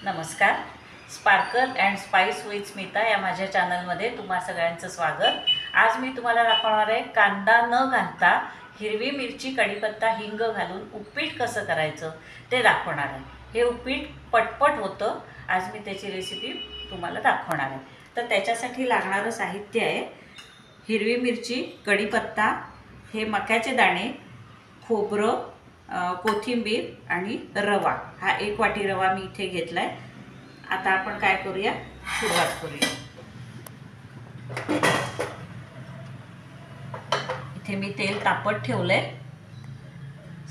नमस्कार. Sparkle and spice with Smita या माझ्या चॅनलमध्ये तुम्हा सगळ्यांचं स्वागत. आज मी तुम्हाला दाखवणार आहे कांदा न घालता हिरवी मिरची, कढीपत्ता, हिंग घालून उपीट कसं करायचं ते दाखवणार आहे. हे उपीट पटपट होतं. आज मी त्याची रेसिपी तुम्हाला दाखवणार आहे. तर त्याच्यासाठी लागणारं साहित्य आहे हिरवी मिरची, कढीपत्ता, हे मक्याचे दाणे, खोबरं, कोथिंबीर आणि रवा. हा 1 वाटी रवा मी इथे घेतलाय. आता आपण काय करूया, सुरुवात करूया. इथे मी तेल तापत ठेवलंय.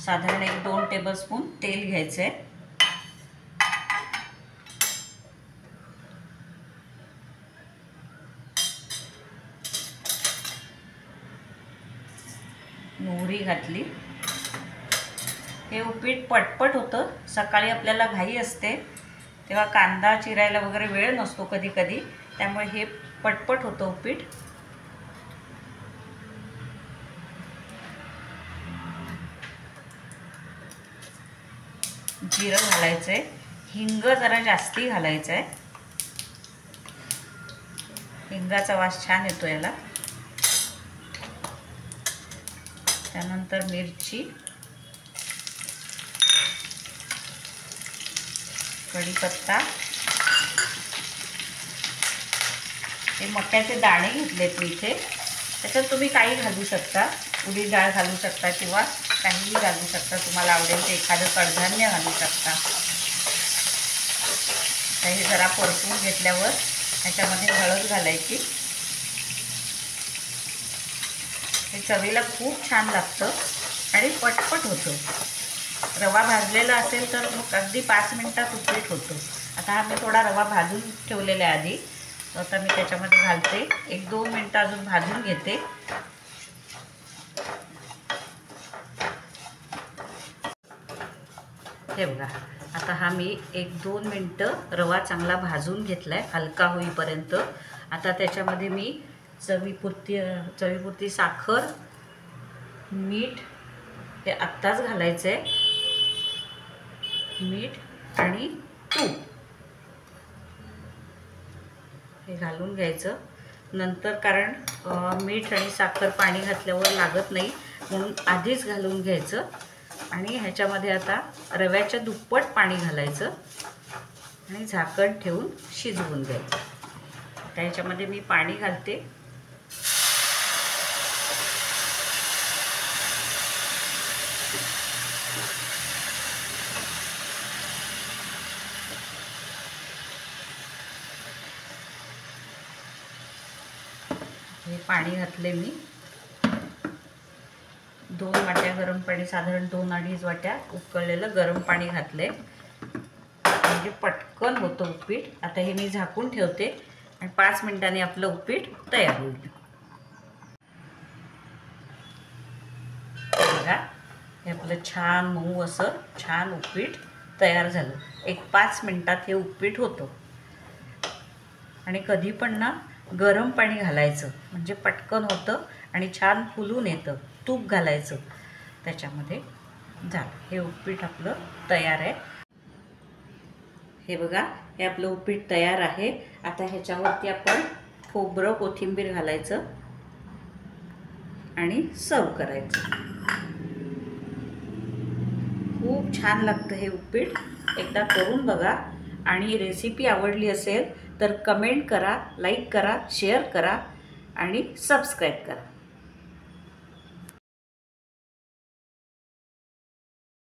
साधारण 1-2 टेबलस्पून तेल घ्यायचंय. मोहरी घातली. हे उपीट पटपट होतं. सकाळी आपल्याला घाई असते तेव्हा कांदा चिरायला वगैरे वेळ नसतो कधी कधी, त्यामुळे हे पटपट होतं उपीट. जिरं घालायचंय. हिंग जरा जास्ती घालायचंय. हिंगाचा वास छान येतो याला. त्यानंतर मिरची, कढीपत्ता, हे मक्याचे दाणे घेतलेत मी इथे. त्याच्यात तुम्ही काही घालू शकता, उडीद डाळ घालू शकता किंवा काहीही घालू शकता. तुम्हाला आवडेल ते एखादं कडधान्य घालू शकता. हे जरा परतून घेतल्यावर ह्याच्यामध्ये हळद घालायची. हे चवीला खूप छान लागतं आणि पटपट होतं. रवा भाजलेला असेल तर मग अगदी 5 मिनिटात उपीट होतं. आता हा मी थोडा रवा भाजून ठेवलेला आहे आधी. आता मी त्याच्यामध्ये घालते. 1-2 मिनटं अजून भाजून घेते. हे बघा, आता हा मी 1-2 मिनटं रवा चांगला भाजून घेतला आहे, हलका होईपर्यंत. आता त्याच्यामध्ये मी चवीपुरती साखर, मीठ हे आत्ताच घालायचं आहे. मीठ आणि तूप हे घालून घ्यायचं नंतर, कारण मीठ आणि साखर पाणी घातल्यावर लागत नाही म्हणून आधीच घालून घ्यायचं. आणि ह्याच्यामध्ये आता रव्याच्या दुप्पट पाणी घालायचं आणि झाकण ठेवून शिजवून घ्यायचं. आता ह्याच्यामध्ये मी पाणी घालते. हे पाणी घातले मी. 2 वाट्या गरम पाणी, साधारण 2-2.5 वाट्या उकळलेलं गरम पाणी घातले, म्हणजे पटकन होतं उपीट. आता हे मी झाकून ठेवते आणि 5 मिनिटांनी आपलं उपीट तयार होईल. बघा, हे आपलं छान मऊ असं छान उपीट तयार झालं. 1-5 मिनिटात हे उपीट होतं. आणि कधी पण ना गरम पाणी घालायचं, म्हणजे पटकन होतं आणि छान फुलून येतं. तूप घालायचं त्याच्यामध्ये. झालं, हे उपीट आपलं तयार आहे. हे बघा, हे आपलं उपीट तयार आहे. आता ह्याच्यावरती आपण खोबरं, कोथिंबीर घालायचं आणि सर्व करायचं. खूप छान लागतं हे उपीट. एकदा करून बघा. आणि रेसिपी आवडली असेल तर कमेंट करा, लाईक करा, शेअर करा आणि सबस्क्राईब करा.